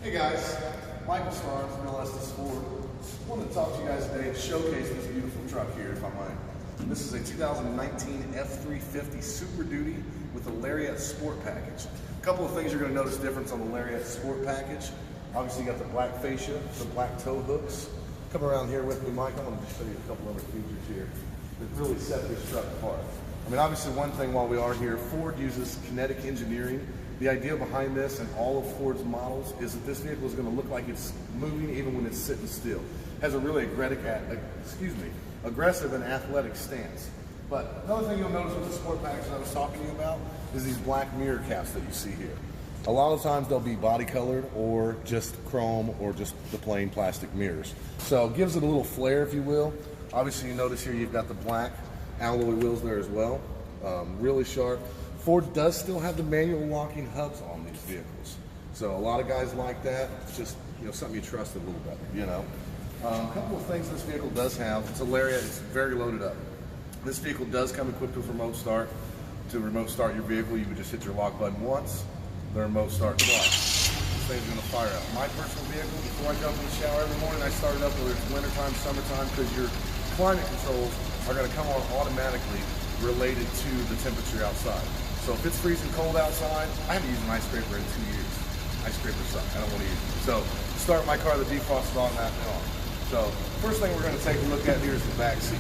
Hey guys, Michael Starnes, Estes Ford. I wanted to talk to you guys today and showcase this beautiful truck here, if I might. This is a 2019 F-350 Super Duty with a Lariat Sport Package. A couple of things you're going to notice difference on the Lariat Sport Package. Obviously you got the black fascia, the black tow hooks. Come around here with me, Mike. I want to show you a couple other features here that really set this truck apart. I mean, obviously one thing while we are here, Ford uses kinetic engineering. The idea behind this and all of Ford's models is that this vehicle is going to look like it's moving even when it's sitting still. Has a really aggressive and athletic stance. But another thing you'll notice with the Sport Package that I was talking to you about is these black mirror caps that you see here. A lot of times they'll be body colored or just chrome or just the plain plastic mirrors. So it gives it a little flair, if you will. Obviously you notice here you've got the black alloy wheels there as well. Really sharp. Ford does still have the manual locking hubs on these vehicles. So a lot of guys like that. It's just, something you trust a little better, A couple of things this vehicle does have. It's a Lariat, it's very loaded up. This vehicle does come equipped with remote start. To remote start your vehicle, you would just hit your lock button once, the remote start twice. This thing's gonna fire up. My personal vehicle, before I jump in the shower every morning, I start it up whether it's wintertime, summertime, because your climate controls are gonna come on automatically related to the temperature outside. So if it's freezing cold outside, I haven't used an ice scraper in 2 years. Ice scrapers suck, I don't want to use them. So start my car, the defrost is on that and on. So first thing we're going to take a look at here is the back seat.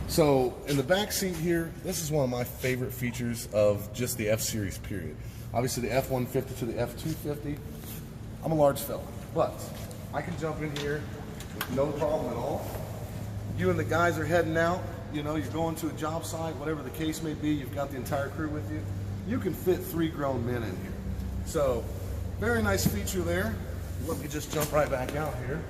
So in the back seat here, this is one of my favorite features of just the F-Series period. Obviously the F-150 to the F-250, I'm a large fella, but I can jump in here with no problem at all. You and the guys are heading out, you're going to a job site, whatever the case may be, you've got the entire crew with you. You can fit 3 grown men in here. So, very nice feature there. Let me just jump right back out here.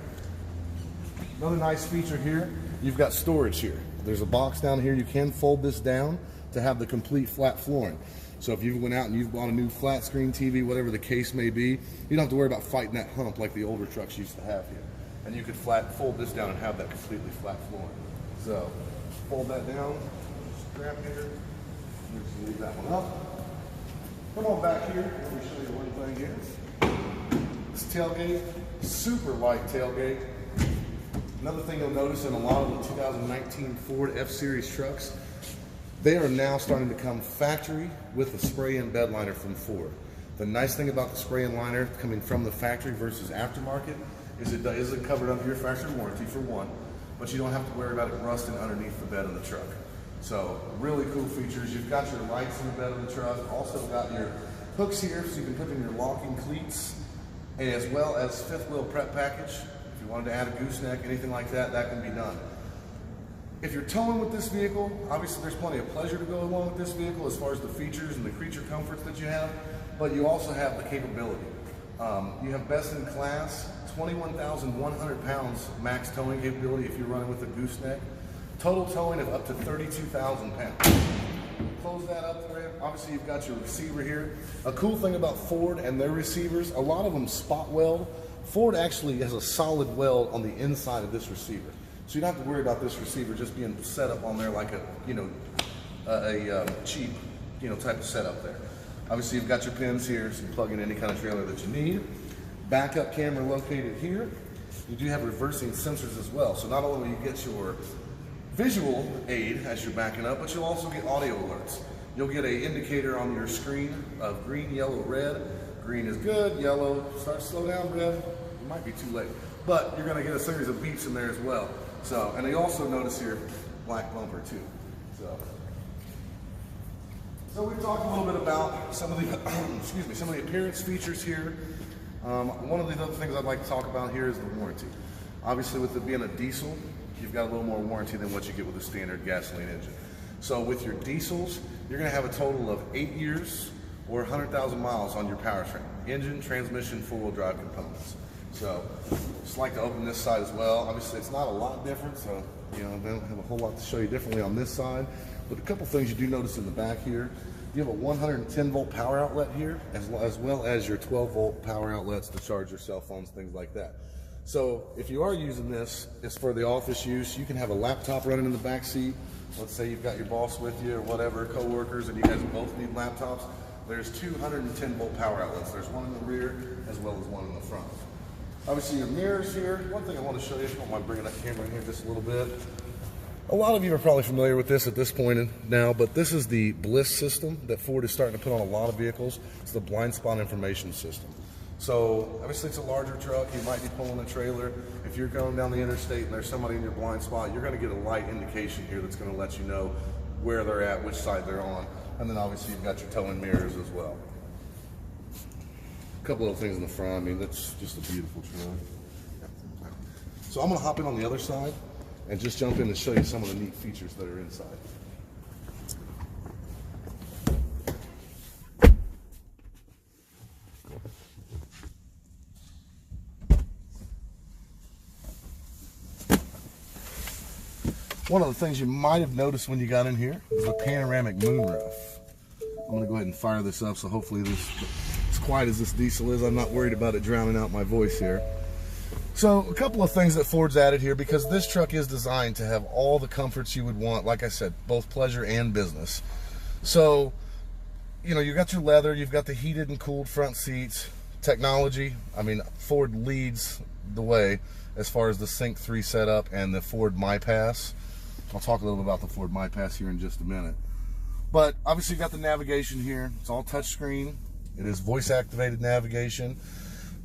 Another nice feature here, you've got storage here. There's a box down here, you can fold this down to have the complete flat flooring. So if you went out and you've bought a new flat screen TV, whatever the case may be, you don't have to worry about fighting that hump like the older trucks used to have here. And you could fold this down and have that completely flat flooring. So, fold that down, strap here, just leave that one up. Come on back here, let me show you one thing here. This tailgate, super light tailgate. Another thing you'll notice in a lot of the 2019 Ford F-Series trucks, they are now starting to come factory with a spray-in bed liner from Ford. The nice thing about the spray-in liner coming from the factory versus aftermarket is it isn't covered under your factory warranty for one, but you don't have to worry about it rusting underneath the bed of the truck. So really cool features. You've got your lights in the bed of the truck, also got your hooks here so you can put in your locking cleats, as well as fifth wheel prep package. If you wanted to add a gooseneck, anything like that, that can be done. If you're towing with this vehicle, obviously there's plenty of pleasure to go along with this vehicle as far as the features and the creature comforts that you have, but you also have the capability. You have best in class, 21,100 pounds max towing capability if you're running with a gooseneck. Total towing of up to 32,000 pounds. Close that up there. Obviously you've got your receiver here. A cool thing about Ford and their receivers, a lot of them spot weld. Ford actually has a solid weld on the inside of this receiver. So you don't have to worry about this receiver just being set up on there like a cheap, type of setup there. Obviously you've got your pins here, so you plug in any kind of trailer that you need. Backup camera located here. You do have reversing sensors as well. So not only will you get your visual aid as you're backing up, but you'll also get audio alerts. You'll get an indicator on your screen of green, yellow, red. Green is good, yellow, start to slow down, red, it might be too late. But you're gonna get a series of beeps in there as well. So, and you also notice here, black bumper too. So we've talked a little bit about some of the, some of the appearance features here. One of the other things I'd like to talk about here is the warranty. Obviously with it being a diesel, you've got a little more warranty than what you get with a standard gasoline engine. So with your diesels, you're gonna have a total of 8 years or 100,000 miles on your powertrain. Engine, transmission, four-wheel drive components. So just like to open this side as well. Obviously it's not a lot different, so they don't have a whole lot to show you differently on this side. But a couple things you do notice in the back here, you have a 110 volt power outlet here, as well as your 12 volt power outlets to charge your cell phones, things like that. So if you are using this as for the office use, you can have a laptop running in the back seat. Let's say you've got your boss with you or whatever, co-workers, and you guys both need laptops. There's 210 volt power outlets. There's one in the rear as well as one in the front. Obviously your mirrors here. One thing I want to show you, if you don't mind bringing that camera in here just a little bit. A lot of you are probably familiar with this at this point now, but this is the BLIS system that Ford is starting to put on a lot of vehicles. It's the blind spot information system. So obviously it's a larger truck. You might be pulling a trailer. If you're going down the interstate and there's somebody in your blind spot, you're going to get a light indication here that's going to let you know where they're at, which side they're on. And then obviously you've got your towing mirrors as well. A couple of things in the front. I mean, that's just a beautiful truck. So I'm going to hop in on the other side and just jump in and show you some of the neat features that are inside. One of the things you might have noticed when you got in here is the panoramic moonroof. I'm going to go ahead and fire this up, so hopefully this, as quiet as this diesel is, I'm not worried about it drowning out my voice here. So a couple of things that Ford's added here, because this truck is designed to have all the comforts you would want, like I said, both pleasure and business. So, you know, you've got your leather, you've got the heated and cooled front seats, technology. I mean, Ford leads the way as far as the Sync 3 setup and the Ford MyPass. I'll talk a little bit about the Ford MyPass here in just a minute. But obviously you've got the navigation here. It's all touchscreen. It is voice activated navigation.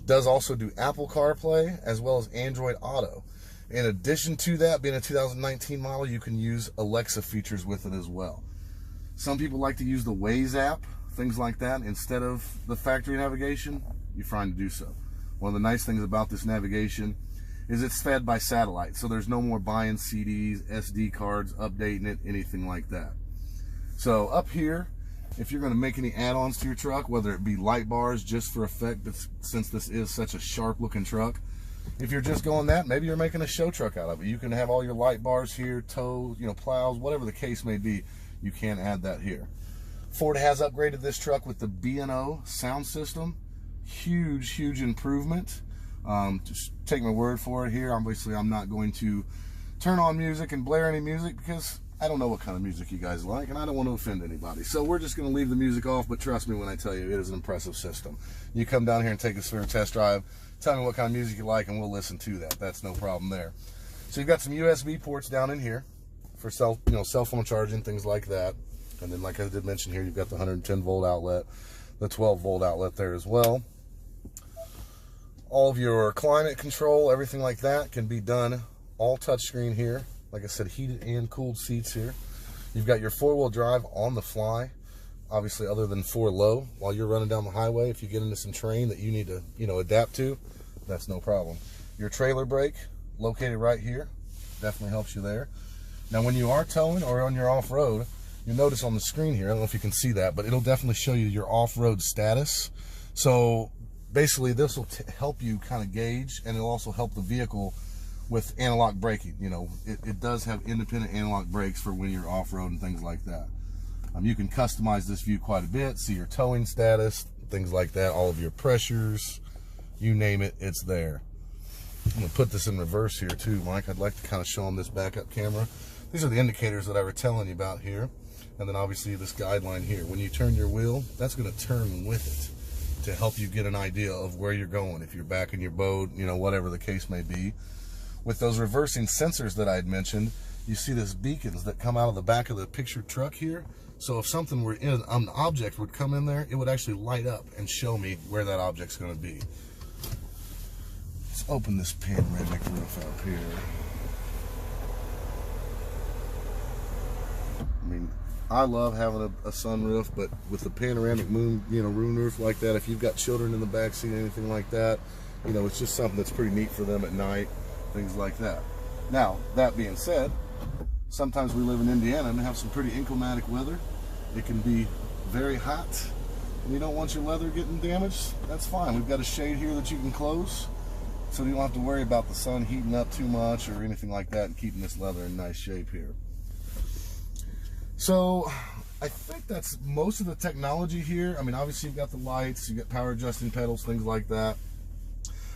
Does also do Apple CarPlay as well as Android Auto. In addition to that, being a 2019 model, you can use Alexa features with it as well. Some people like to use the Waze app, things like that, instead of the factory navigation. You're fine to do so. One of the nice things about this navigation is it's fed by satellite, so there's no more buying CDs, SD cards, updating it, anything like that. So up here, if you're going to make any add-ons to your truck, whether it be light bars just for effect, since this is such a sharp looking truck, if you're just going that, maybe you're making a show truck out of it. You can have all your light bars here, tow, you know, plows, whatever the case may be, you can add that here. Ford has upgraded this truck with the B&O sound system. Huge improvement. Just take my word for it here. Obviously, I'm not going to turn on music and blare any music because I don't know what kind of music you guys like, and I don't want to offend anybody. So we're just going to leave the music off, but trust me when I tell you, it is an impressive system. You come down here and take us for a test drive, tell me what kind of music you like, and we'll listen to that. That's no problem there. So you've got some USB ports down in here for cell phone charging, things like that. And then, like I did mention here, you've got the 110 volt outlet, the 12 volt outlet there as well. All of your climate control, everything like that can be done all touchscreen here. Like I said, heated and cooled seats here. You've got your four-wheel drive on the fly. Obviously, other than 4 low, while you're running down the highway, if you get into some terrain that you need to, adapt to, that's no problem. Your trailer brake located right here, definitely helps you there. Now, when you are towing or on your off-road, you'll notice on the screen here, I don't know if you can see that, but it'll definitely show you your off-road status. So basically, this will help you kind of gauge, and it'll also help the vehicle with analog braking. It does have independent analog brakes for when you're off-road and things like that. You can customize this view quite a bit, see your towing status, things like that, all of your pressures, you name it, it's there. I'm going to put this in reverse here too, Mike. I'd like to kind of show them this backup camera. These are the indicators that I was telling you about here. And then obviously this guideline here. When you turn your wheel, that's going to turn with it to help you get an idea of where you're going. If you're back in your boat, whatever the case may be. With those reversing sensors that I had mentioned, you see these beacons that come out of the back of the pictured truck here. So if something were in, an object would come in there, it would actually light up and show me where that object's going to be. Let's open this panoramic roof up here. I mean, I love having a sunroof, but with the panoramic moon roof like that, if you've got children in the back seat, anything like that, it's just something that's pretty neat for them at night, things like that. Now, that being said, sometimes we live in Indiana and have some pretty inclement weather. It can be very hot, and you don't want your leather getting damaged. That's fine. We've got a shade here that you can close, so you don't have to worry about the sun heating up too much or anything like that and keeping this leather in nice shape here. So I think that's most of the technology here. I mean, obviously you've got the lights, you've got power adjusting pedals, things like that.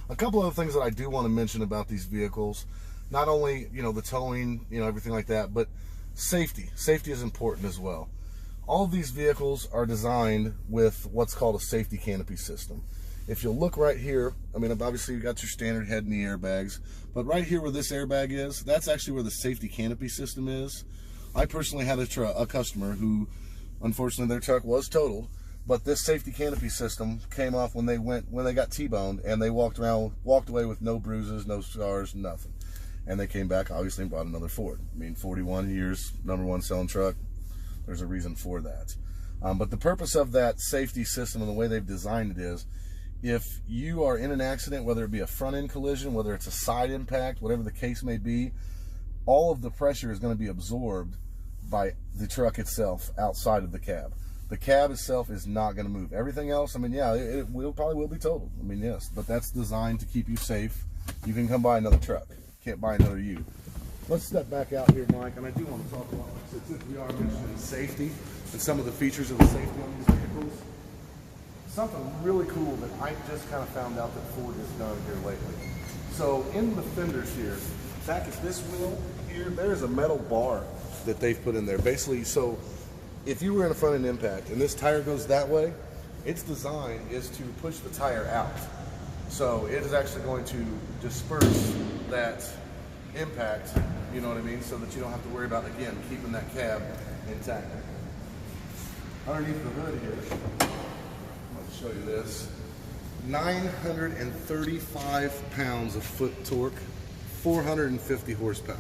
A couple of things that I do want to mention about these vehicles, not only, the towing, everything like that, but safety. Safety is important as well. all of these vehicles are designed with what's called a safety canopy system. If you'll look right here, I mean, obviously you got your standard head and the airbags, but right here where this airbag is, that's actually where the safety canopy system is. I personally had a customer who, unfortunately, their truck was totaled, but this safety canopy system came off when they got T-boned, and they walked away with no bruises, no scars, nothing. And they came back, obviously, and bought another Ford. I mean, 41 years, #1 selling truck. There's a reason for that. But the purpose of that safety system and the way they've designed it is, if you are in an accident, whether it be a front-end collision, whether it's a side impact, whatever the case may be, all of the pressure is going to be absorbed by the truck itself outside of the cab. The cab itself is not going to move. Everything else, I mean, yeah, it probably will be totaled. I mean, yes, but that's designed to keep you safe. You can come buy another truck. Can't buy another you. Let's step back out here, Mike, and I do want to talk about, since we are mentioning safety and some of the features of the safety on these vehicles. Something really cool that I just kind of found out that Ford has done here lately. So in the fenders here, back at this wheel here, there's a metal bar that they've put in there. Basically, so if you were in a front end impact and this tire goes that way, its design is to push the tire out. So it is actually going to disperse that impact, you know what I mean, so that you don't have to worry about, again, keeping that cab intact. Underneath the hood here, show you this, 935 pounds of foot torque, 450 horsepower.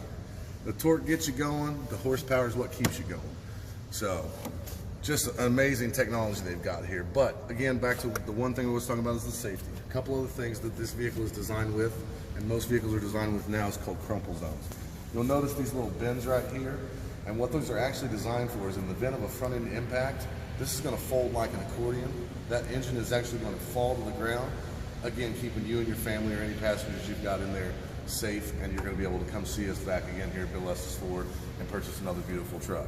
The torque gets you going, the horsepower is what keeps you going. So just an amazing technology they've got here. But again, back to the one thing I was talking about is the safety. A couple other things that this vehicle is designed with, and most vehicles are designed with now, is called crumple zones. You'll notice these little bends right here, and what those are actually designed for is in the event of a front end impact, this is going to fold like an accordion. That engine is actually going to fall to the ground, again, keeping you and your family or any passengers you've got in there safe, and you're going to be able to come see us back again here at Bill Estes Ford and purchase another beautiful truck.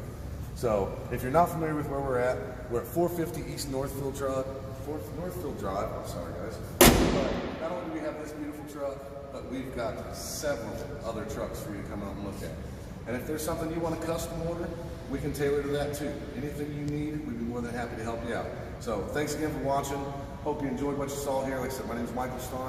So if you're not familiar with where we're at 450 East Northfield Drive. I'm sorry, guys. But not only do we have this beautiful truck, but we've got several other trucks for you to come out and look at. And if there's something you want to custom order, we can tailor to that too. Anything you need, we'd be more than happy to help you out. So thanks again for watching. Hope you enjoyed what you saw here. Like I said, my name is Michael Starnes.